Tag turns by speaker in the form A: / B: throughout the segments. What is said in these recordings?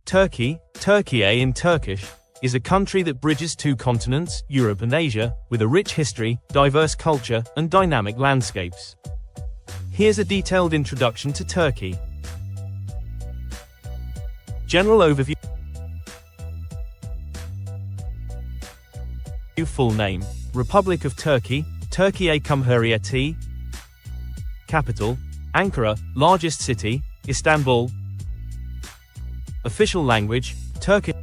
A: Turkey, Türkiye in Turkish, is a country that bridges two continents, Europe and Asia, with a rich history, diverse culture, and dynamic landscapes. Here's a detailed introduction to Turkey. General overview. Full name: Republic of Turkey, Türkiye Cumhuriyeti. Capital: Ankara. Largest city: Istanbul. Official language: Turkish.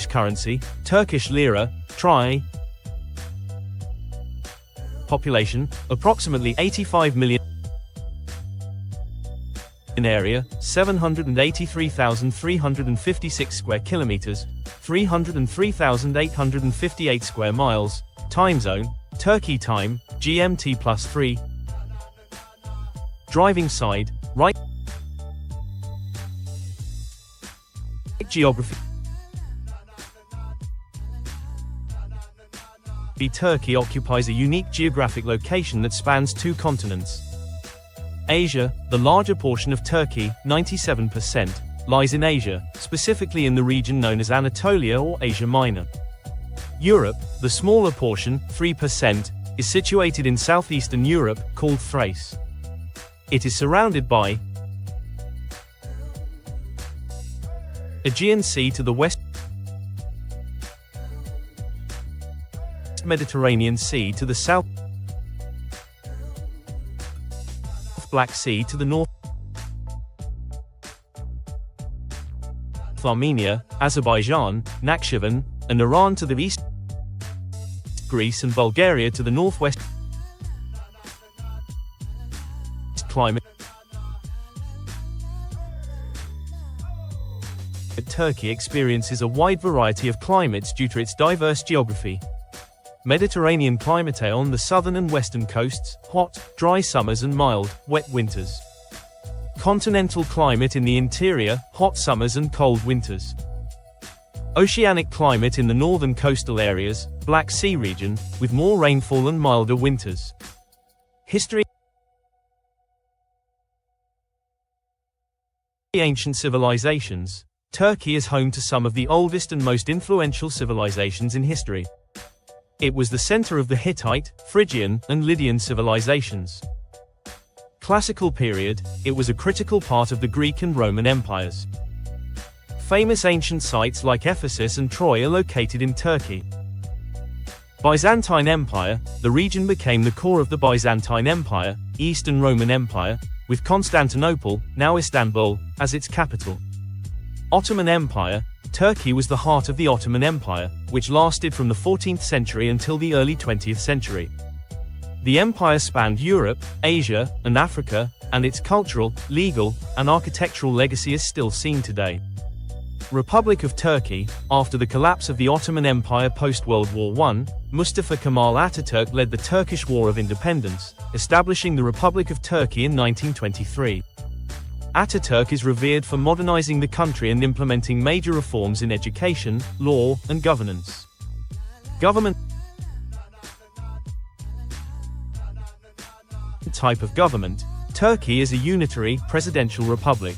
A: Currency: Turkish lira, TRY. Population: approximately 85 million. In area: 783,356 square kilometers, 303,858 square miles. Time zone: Turkey time, GMT+3. Driving side: right. Geography. Turkey occupies a unique geographic location that spans two continents. Asia, the larger portion of Turkey, 97%, lies in Asia, specifically in the region known as Anatolia or Asia Minor. Europe, the smaller portion, 3%, is situated in southeastern Europe, called Thrace. It is surrounded by Aegean Sea to the west, Mediterranean Sea to the south, Black Sea to the north, Armenia, Azerbaijan, Nakhchivan, and Iran to the east, Greece and Bulgaria to the northwest. Climate. Turkey experiences a wide variety of climates due to its diverse geography. Mediterranean climate on the southern and western coasts, hot, dry summers and mild, wet winters. Continental climate in the interior, hot summers and cold winters. Oceanic climate in the northern coastal areas, Black Sea region, with more rainfall and milder winters. History. Ancient civilizations. Turkey is home to some of the oldest and most influential civilizations in history. It was the center of the Hittite, Phrygian, and Lydian civilizations. Classical period, it was a critical part of the Greek and Roman empires. Famous ancient sites like Ephesus and Troy are located in Turkey. Byzantine Empire, the region became the core of the Byzantine Empire, Eastern Roman Empire, with Constantinople, now Istanbul, as its capital. Ottoman Empire. Turkey was the heart of the Ottoman Empire, which lasted from the 14th century until the early 20th century. The empire spanned Europe, Asia, and Africa, and its cultural, legal, and architectural legacy is still seen today. Republic of Turkey. After the collapse of the Ottoman Empire post-World War I, Mustafa Kemal Atatürk led the Turkish War of Independence, establishing the Republic of Turkey in 1923. Atatürk is revered for modernizing the country and implementing major reforms in education, law, and governance. Government. Type of government. Turkey is a unitary, presidential republic.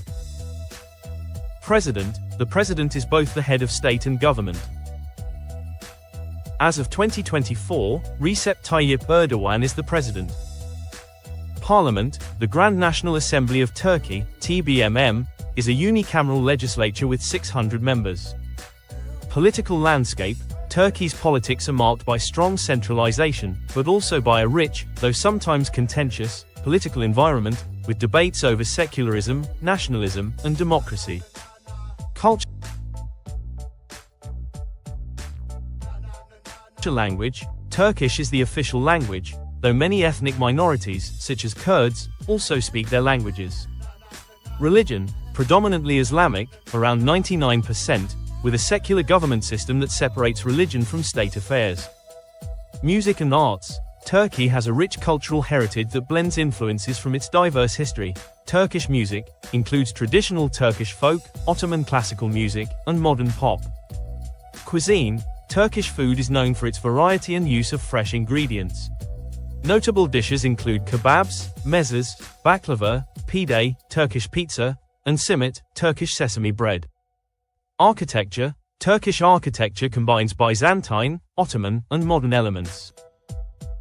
A: President. The president is both the head of state and government. As of 2024, Recep Tayyip Erdogan is the president. Parliament. The Grand National Assembly of Turkey, TBMM, is a unicameral legislature with 600 members. Political landscape. Turkey's politics are marked by strong centralization, but also by a rich, though sometimes contentious, political environment, with debates over secularism, nationalism, and democracy. Culture. Language. Turkish is the official language, though many ethnic minorities, such as Kurds, also speak their languages. Religion. Predominantly Islamic, around 99%, with a secular government system that separates religion from state affairs. Music and arts. Turkey has a rich cultural heritage that blends influences from its diverse history. Turkish music includes traditional Turkish folk, Ottoman classical music, and modern pop. Cuisine. Turkish food is known for its variety and use of fresh ingredients. Notable dishes include kebabs, mezes, baklava, pide, Turkish pizza, and simit, Turkish sesame bread. Architecture. Turkish architecture combines Byzantine, Ottoman, and modern elements.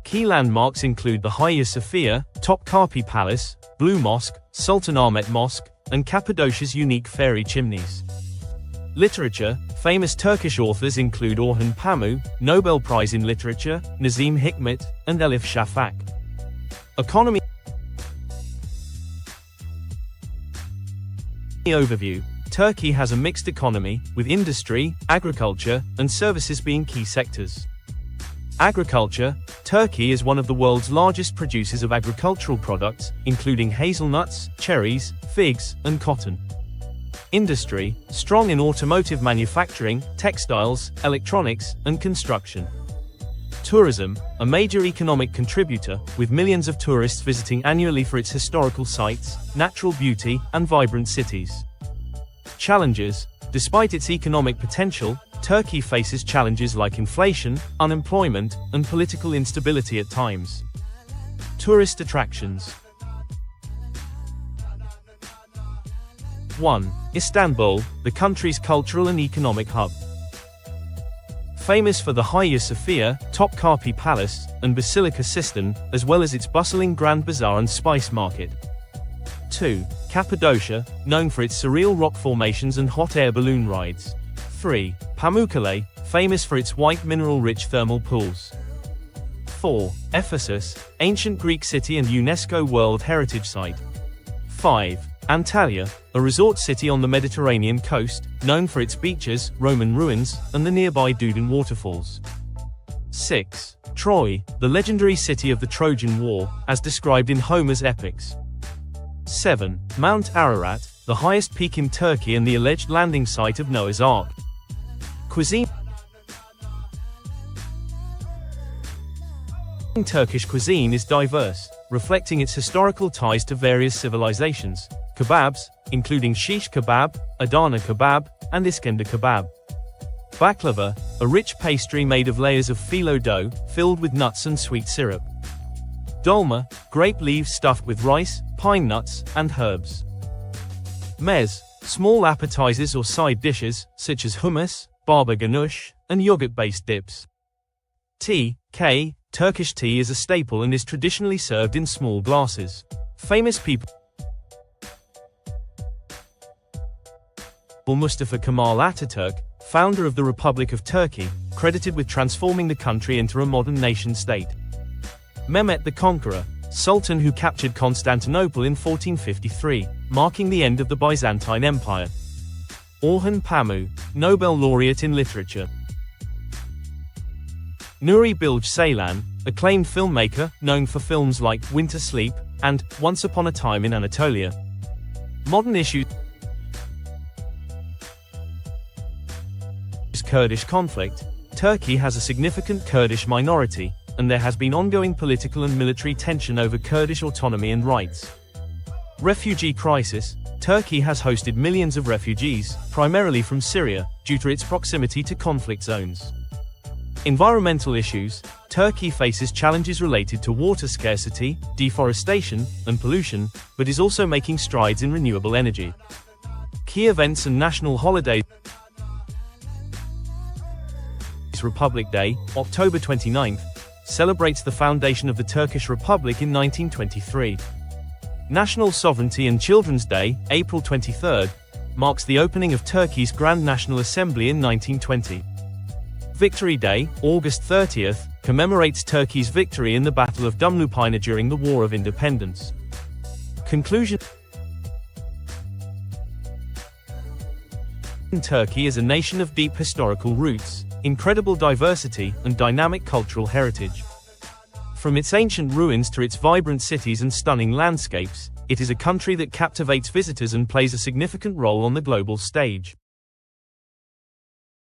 A: Key landmarks include the Hagia Sophia, Topkapi Palace, Blue Mosque, Sultan Ahmet Mosque, and Cappadocia's unique fairy chimneys. Literature. Famous Turkish authors include Orhan Pamuk, Nobel Prize in Literature, Nazim Hikmet, and Elif Shafak. Economy overview. Turkey has a mixed economy, with industry, agriculture, and services being key sectors. Agriculture. Turkey is one of the world's largest producers of agricultural products, including hazelnuts, cherries, figs, and cotton. Industry. Strong in automotive manufacturing, textiles, electronics, and construction. Tourism. A major economic contributor, with millions of tourists visiting annually for its historical sites, natural beauty, and vibrant cities. Challenges. Despite its economic potential, Turkey faces challenges like inflation, unemployment, and political instability at times. Tourist attractions. 1. Istanbul, the country's cultural and economic hub. Famous for the Hagia Sophia, Topkapi Palace, and Basilica Sistine, as well as its bustling Grand Bazaar and spice market. 2. Cappadocia, known for its surreal rock formations and hot air balloon rides. 3. Pamukkale, famous for its white mineral-rich thermal pools. 4. Ephesus, ancient Greek city and UNESCO World Heritage Site. 5. Antalya, a resort city on the Mediterranean coast, known for its beaches, Roman ruins, and the nearby Dudin waterfalls. 6. Troy, the legendary city of the Trojan War, as described in Homer's epics. 7. Mount Ararat, the highest peak in Turkey and the alleged landing site of Noah's Ark. Cuisine. Turkish cuisine is diverse, reflecting its historical ties to various civilizations. Kebabs, including shish kebab, Adana kebab, and Iskender kebab. Baklava, a rich pastry made of layers of phyllo dough, filled with nuts and sweet syrup. Dolma, grape leaves stuffed with rice, pine nuts, and herbs. Mez, small appetizers or side dishes, such as hummus, baba ganoush, and yogurt-based dips. Tea. Turkish tea is a staple and is traditionally served in small glasses. Famous people. Mustafa Kemal Atatürk, founder of the Republic of Turkey, credited with transforming the country into a modern nation-state. Mehmet the Conqueror, Sultan who captured Constantinople in 1453, marking the end of the Byzantine Empire. Orhan Pamuk, Nobel laureate in literature. Nuri Bilge Ceylan, acclaimed filmmaker, known for films like Winter Sleep and Once Upon a Time in Anatolia. Modern issues. Kurdish conflict. Turkey has a significant Kurdish minority, and there has been ongoing political and military tension over Kurdish autonomy and rights. Refugee crisis. Turkey has hosted millions of refugees, primarily from Syria, due to its proximity to conflict zones. Environmental issues. Turkey faces challenges related to water scarcity, deforestation, and pollution, but is also making strides in renewable energy. Key events and national holidays. Republic Day, October 29th, celebrates the foundation of the Turkish Republic in 1923. National Sovereignty and Children's Day, April 23rd, marks the opening of Turkey's Grand National Assembly in 1920. Victory Day, August 30th, commemorates Turkey's victory in the Battle of Dumlupınar during the War of Independence. Conclusion. Turkey is a nation of deep historical roots, incredible diversity, and dynamic cultural heritage. From its ancient ruins to its vibrant cities and stunning landscapes, it is a country that captivates visitors and plays a significant role on the global stage.